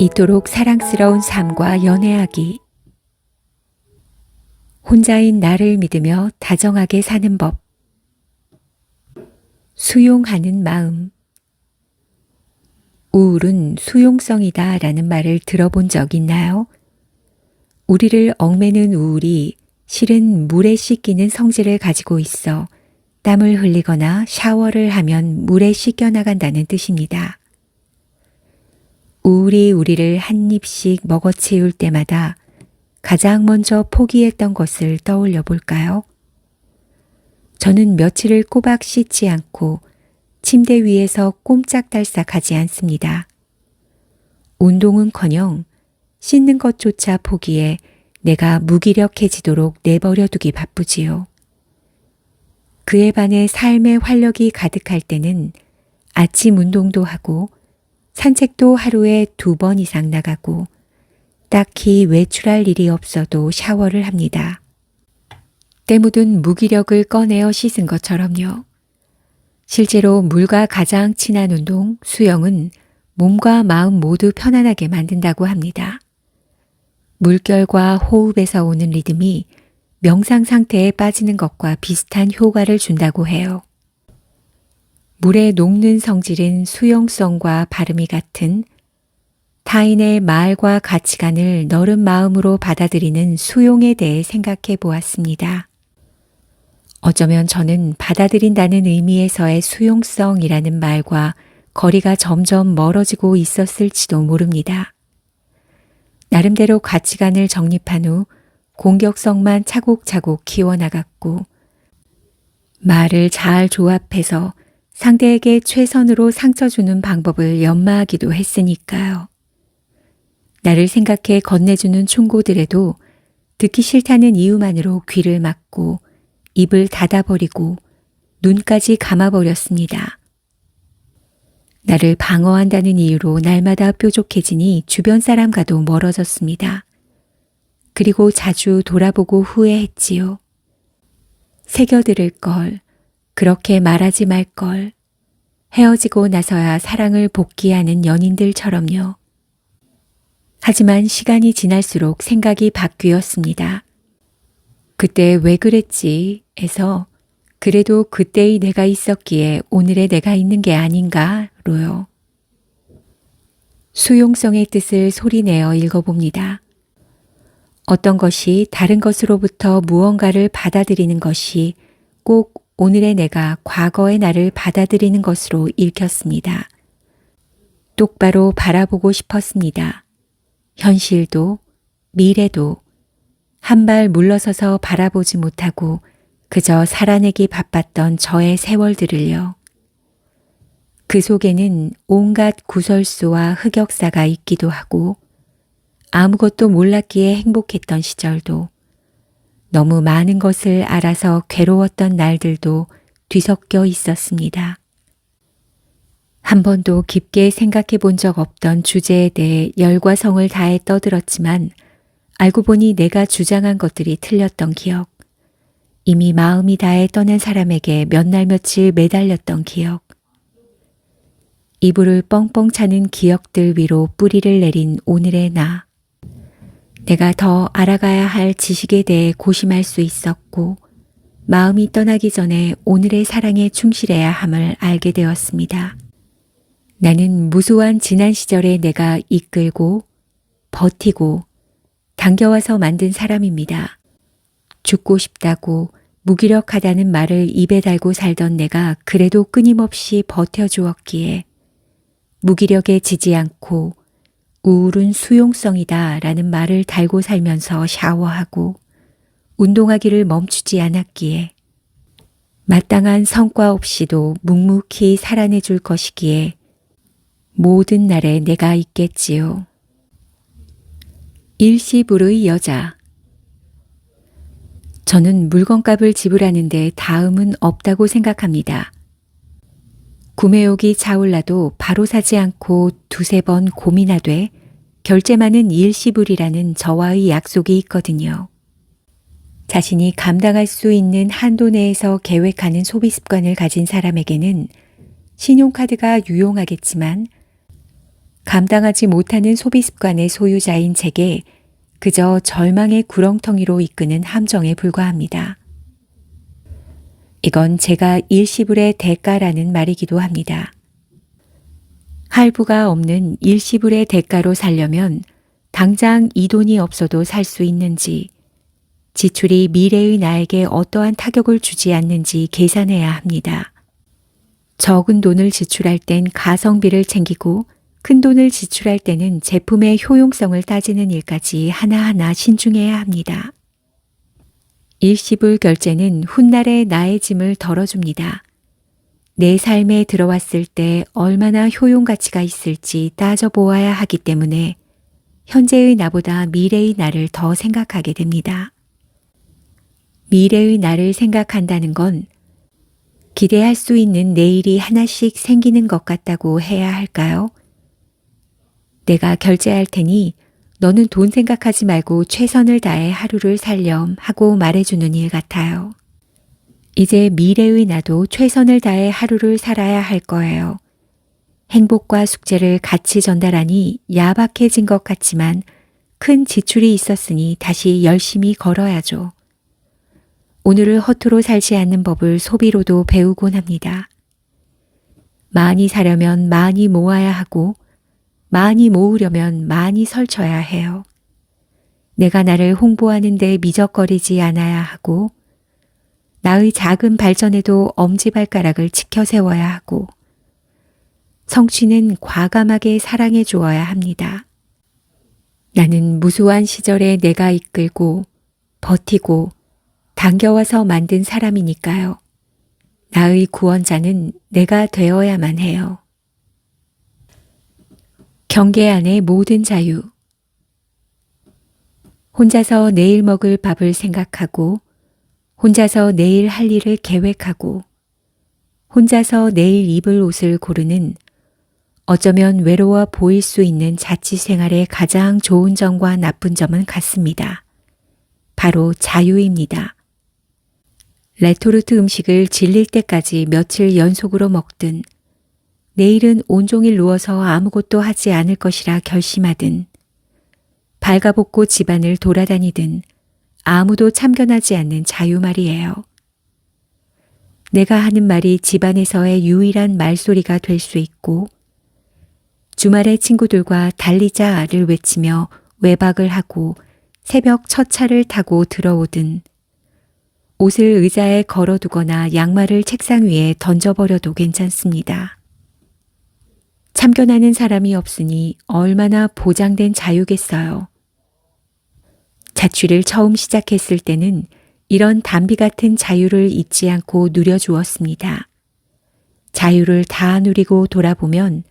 이토록 사랑스러운 삶과 연애하기. 혼자인 나를 믿으며 다정하게 사는 법. 수용하는 마음. 우울은 수용성이다 라는 말을 들어본 적 있나요? 우리를 얽매는 우울이 실은 물에 씻기는 성질을 가지고 있어 땀을 흘리거나 샤워를 하면 물에 씻겨 나간다는 뜻입니다. 우울이 우리를 한 입씩 먹어치울 때마다 가장 먼저 포기했던 것을 떠올려 볼까요? 저는 며칠을 꼬박 씻지 않고 침대 위에서 꼼짝달싹하지 않습니다. 운동은커녕 씻는 것조차 포기해 내가 무기력해지도록 내버려 두기 바쁘지요. 그에 반해 삶의 활력이 가득할 때는 아침 운동도 하고 산책도 하루에 2번 이상 나가고 딱히 외출할 일이 없어도 샤워를 합니다. 때 묻은 무기력을 꺼내어 씻은 것처럼요. 실제로 물과 가장 친한 운동, 수영은 몸과 마음 모두 편안하게 만든다고 합니다. 물결과 호흡에서 오는 리듬이 명상 상태에 빠지는 것과 비슷한 효과를 준다고 해요. 물에 녹는 성질은 수용성과 발음이 같은 타인의 말과 가치관을 너른 마음으로 받아들이는 수용에 대해 생각해 보았습니다. 어쩌면 저는 받아들인다는 의미에서의 수용성이라는 말과 거리가 점점 멀어지고 있었을지도 모릅니다. 나름대로 가치관을 정립한 후 공격성만 차곡차곡 키워나갔고 말을 잘 조합해서 상대에게 최선으로 상처 주는 방법을 연마하기도 했으니까요. 나를 생각해 건네주는 충고들에도 듣기 싫다는 이유만으로 귀를 막고 입을 닫아버리고 눈까지 감아버렸습니다. 나를 방어한다는 이유로 날마다 뾰족해지니 주변 사람과도 멀어졌습니다. 그리고 자주 돌아보고 후회했지요. 새겨들을 걸, 그렇게 말하지 말 걸, 헤어지고 나서야 사랑을 복귀하는 연인들처럼요. 하지만 시간이 지날수록 생각이 바뀌었습니다. 그때 왜 그랬지 에서 그래도 그때의 내가 있었기에 오늘의 내가 있는 게 아닌가로요. 수용성의 뜻을 소리내어 읽어봅니다. 어떤 것이 다른 것으로부터 무언가를 받아들이는 것이 꼭 오늘의 내가 과거의 나를 받아들이는 것으로 읽혔습니다. 똑바로 바라보고 싶었습니다. 현실도 미래도 한 발 물러서서 바라보지 못하고 그저 살아내기 바빴던 저의 세월들을요. 그 속에는 온갖 구설수와 흑역사가 있기도 하고 아무것도 몰랐기에 행복했던 시절도 너무 많은 것을 알아서 괴로웠던 날들도 뒤섞여 있었습니다. 한 번도 깊게 생각해 본 적 없던 주제에 대해 열과 성을 다해 떠들었지만 알고 보니 내가 주장한 것들이 틀렸던 기억, 이미 마음이 다해 떠난 사람에게 몇 날 며칠 매달렸던 기억, 이불을 뻥뻥 차는 기억들 위로 뿌리를 내린 오늘의 나, 내가 더 알아가야 할 지식에 대해 고심할 수 있었고 마음이 떠나기 전에 오늘의 사랑에 충실해야 함을 알게 되었습니다. 나는 무수한 지난 시절에 내가 이끌고 버티고 당겨와서 만든 사람입니다. 죽고 싶다고 무기력하다는 말을 입에 달고 살던 내가 그래도 끊임없이 버텨주었기에 무기력에 지지 않고 우울은 수용성이다 라는 말을 달고 살면서 샤워하고 운동하기를 멈추지 않았기에 마땅한 성과 없이도 묵묵히 살아내 줄 것이기에 모든 날에 내가 있겠지요. 일시불의 여자. 저는 물건값을 지불하는데 다음은 없다고 생각합니다. 구매욕이 차올라도 바로 사지 않고 2-3번 고민하되 결제만은 일시불이라는 저와의 약속이 있거든요. 자신이 감당할 수 있는 한도 내에서 계획하는 소비 습관을 가진 사람에게는 신용카드가 유용하겠지만 감당하지 못하는 소비 습관의 소유자인 제게 그저 절망의 구렁텅이로 이끄는 함정에 불과합니다. 이건 제가 일시불의 대가라는 말이기도 합니다. 할부가 없는 일시불의 대가로 살려면 당장 이 돈이 없어도 살 수 있는지, 지출이 미래의 나에게 어떠한 타격을 주지 않는지 계산해야 합니다. 적은 돈을 지출할 땐 가성비를 챙기고 큰 돈을 지출할 때는 제품의 효용성을 따지는 일까지 하나하나 신중해야 합니다. 일시불 결제는 훗날의 나의 짐을 덜어줍니다. 내 삶에 들어왔을 때 얼마나 효용 가치가 있을지 따져보아야 하기 때문에 현재의 나보다 미래의 나를 더 생각하게 됩니다. 미래의 나를 생각한다는 건 기대할 수 있는 내일이 하나씩 생기는 것 같다고 해야 할까요? 내가 결제할 테니 너는 돈 생각하지 말고 최선을 다해 하루를 살렴 하고 말해주는 일 같아요. 이제 미래의 나도 최선을 다해 하루를 살아야 할 거예요. 행복과 숙제를 같이 전달하니 야박해진 것 같지만 큰 지출이 있었으니 다시 열심히 걸어야죠. 오늘을 허투루 살지 않는 법을 소비로도 배우곤 합니다. 많이 사려면 많이 모아야 하고 많이 모으려면 많이 설쳐야 해요. 내가 나를 홍보하는 데 미적거리지 않아야 하고 나의 작은 발전에도 엄지발가락을 치켜 세워야 하고 성취는 과감하게 사랑해 주어야 합니다. 나는 무수한 시절에 내가 이끌고 버티고 당겨와서 만든 사람이니까요. 나의 구원자는 내가 되어야만 해요. 경계 안의 모든 자유. 혼자서 내일 먹을 밥을 생각하고 혼자서 내일 할 일을 계획하고 혼자서 내일 입을 옷을 고르는 어쩌면 외로워 보일 수 있는 자취 생활의 가장 좋은 점과 나쁜 점은 같습니다. 바로 자유입니다. 레토르트 음식을 질릴 때까지 며칠 연속으로 먹든 내일은 온종일 누워서 아무것도 하지 않을 것이라 결심하든 발가벗고 집안을 돌아다니든 아무도 참견하지 않는 자유 말이에요. 내가 하는 말이 집안에서의 유일한 말소리가 될 수 있고 주말에 친구들과 달리자를 외치며 외박을 하고 새벽 첫 차를 타고 들어오든 옷을 의자에 걸어두거나 양말을 책상 위에 던져버려도 괜찮습니다. 참견하는 사람이 없으니 얼마나 보장된 자유겠어요. 자취를 처음 시작했을 때는 이런 담비 같은 자유를 잊지 않고 누려주었습니다. 자유를 다 누리고 돌아보면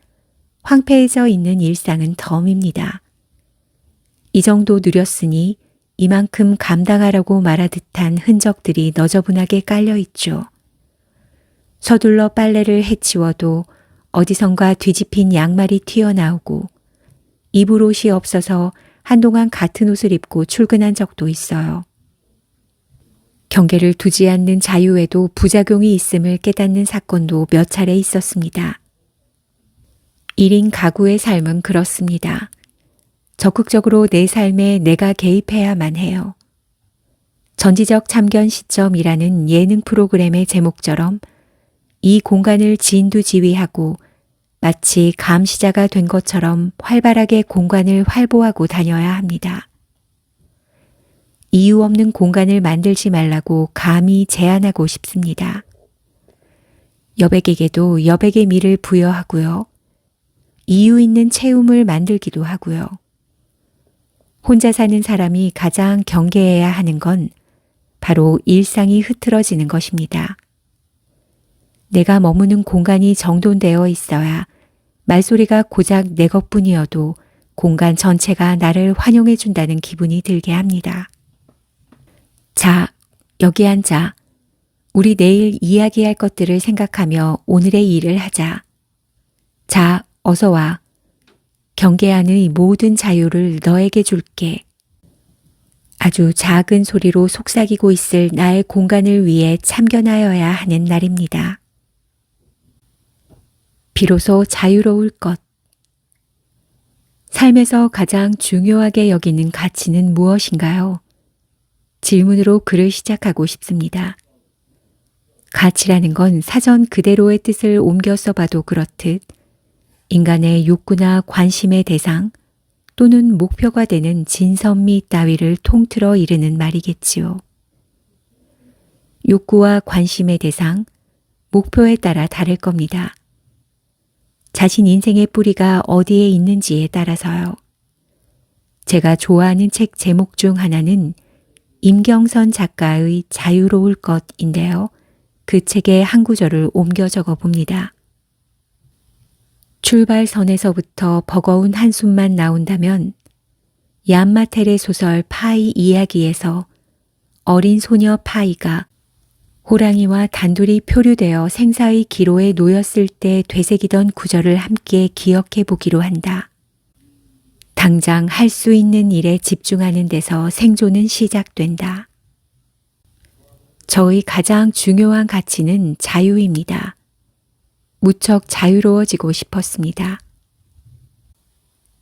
황폐해져 있는 일상은 덤입니다. 이 정도 누렸으니 이만큼 감당하라고 말하듯한 흔적들이 너저분하게 깔려 있죠. 서둘러 빨래를 해치워도 어디선가 뒤집힌 양말이 튀어나오고 입을 옷이 없어서 한동안 같은 옷을 입고 출근한 적도 있어요. 경계를 두지 않는 자유에도 부작용이 있음을 깨닫는 사건도 몇 차례 있었습니다. 1인 가구의 삶은 그렇습니다. 적극적으로 내 삶에 내가 개입해야만 해요. 전지적 참견 시점이라는 예능 프로그램의 제목처럼 이 공간을 진두지휘하고 마치 감시자가 된 것처럼 활발하게 공간을 활보하고 다녀야 합니다. 이유 없는 공간을 만들지 말라고 감히 제안하고 싶습니다. 여백에게도 여백의 미를 부여하고요. 이유 있는 채움을 만들기도 하고요. 혼자 사는 사람이 가장 경계해야 하는 건 바로 일상이 흐트러지는 것입니다. 내가 머무는 공간이 정돈되어 있어야 말소리가 고작 내 것뿐이어도 공간 전체가 나를 환영해 준다는 기분이 들게 합니다. 자, 여기 앉아. 우리 내일 이야기할 것들을 생각하며 오늘의 일을 하자. 자, 어서 와. 경계 안의 모든 자유를 너에게 줄게. 아주 작은 소리로 속삭이고 있을 나의 공간을 위해 참견하여야 하는 날입니다. 비로소 자유로울 것. 삶에서 가장 중요하게 여기는 가치는 무엇인가요? 질문으로 글을 시작하고 싶습니다. 가치라는 건 사전 그대로의 뜻을 옮겨 써봐도 그렇듯 인간의 욕구나 관심의 대상 또는 목표가 되는 진선미 따위를 통틀어 이르는 말이겠지요. 욕구와 관심의 대상, 목표에 따라 다를 겁니다. 자신 인생의 뿌리가 어디에 있는지에 따라서요. 제가 좋아하는 책 제목 중 하나는 임경선 작가의 자유로울 것인데요. 그 책의 한 구절을 옮겨 적어 봅니다. 출발선에서부터 버거운 한숨만 나온다면 얀마텔의 소설 파이 이야기에서 어린 소녀 파이가 호랑이와 단둘이 표류되어 생사의 기로에 놓였을 때 되새기던 구절을 함께 기억해 보기로 한다. 당장 할 수 있는 일에 집중하는 데서 생존은 시작된다. 저의 가장 중요한 가치는 자유입니다. 무척 자유로워지고 싶었습니다.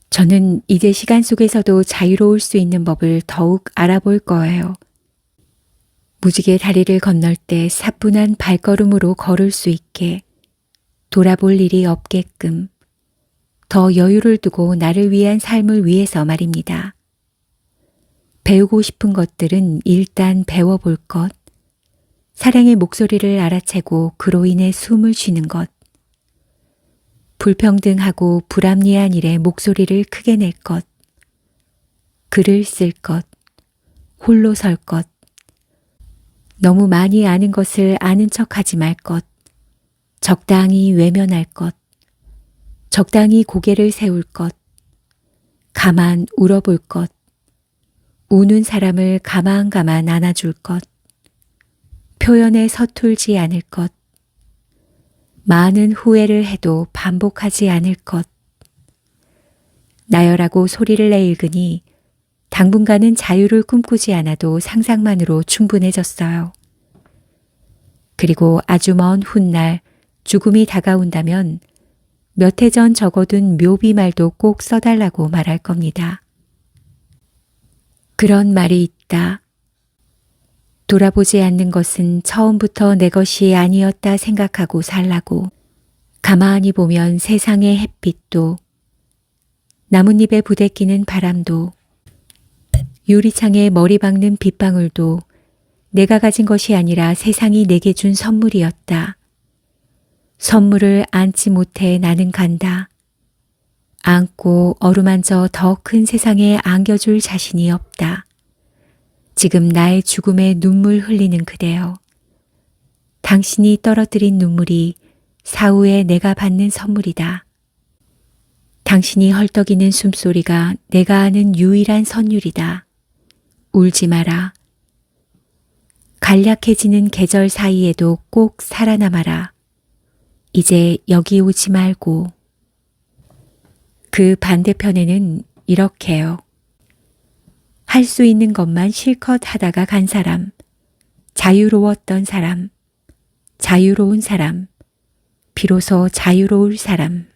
저는 이제 시간 속에서도 자유로울 수 있는 법을 더욱 알아볼 거예요. 무지개 다리를 건널 때 사뿐한 발걸음으로 걸을 수 있게, 돌아볼 일이 없게끔, 더 여유를 두고 나를 위한 삶을 위해서 말입니다. 배우고 싶은 것들은 일단 배워볼 것, 사랑의 목소리를 알아채고 그로 인해 숨을 쉬는 것, 불평등하고 불합리한 일에 목소리를 크게 낼 것, 글을 쓸 것, 홀로 설 것, 너무 많이 아는 것을 아는 척하지 말 것, 적당히 외면할 것, 적당히 고개를 세울 것, 가만 울어볼 것, 우는 사람을 가만 안아줄 것, 표현에 서툴지 않을 것, 많은 후회를 해도 반복하지 않을 것, 나열하고 소리를 내 읽으니 당분간은 자유를 꿈꾸지 않아도 상상만으로 충분해졌어요. 그리고 아주 먼 훗날 죽음이 다가온다면 몇 해 전 적어둔 묘비말도 꼭 써달라고 말할 겁니다. 그런 말이 있다. 돌아보지 않는 것은 처음부터 내 것이 아니었다 생각하고 살라고. 가만히 보면 세상의 햇빛도, 나뭇잎에 부대끼는 바람도, 유리창에 머리 박는 빗방울도 내가 가진 것이 아니라 세상이 내게 준 선물이었다. 선물을 안지 못해 나는 간다. 안고 어루만져 더 큰 세상에 안겨줄 자신이 없다. 지금 나의 죽음에 눈물 흘리는 그대여. 당신이 떨어뜨린 눈물이 사후에 내가 받는 선물이다. 당신이 헐떡이는 숨소리가 내가 아는 유일한 선율이다. 울지 마라. 간략해지는 계절 사이에도 꼭 살아남아라. 이제 여기 오지 말고. 그 반대편에는 이렇게요. 할 수 있는 것만 실컷 하다가 간 사람, 자유로웠던 사람, 자유로운 사람, 비로소 자유로울 사람.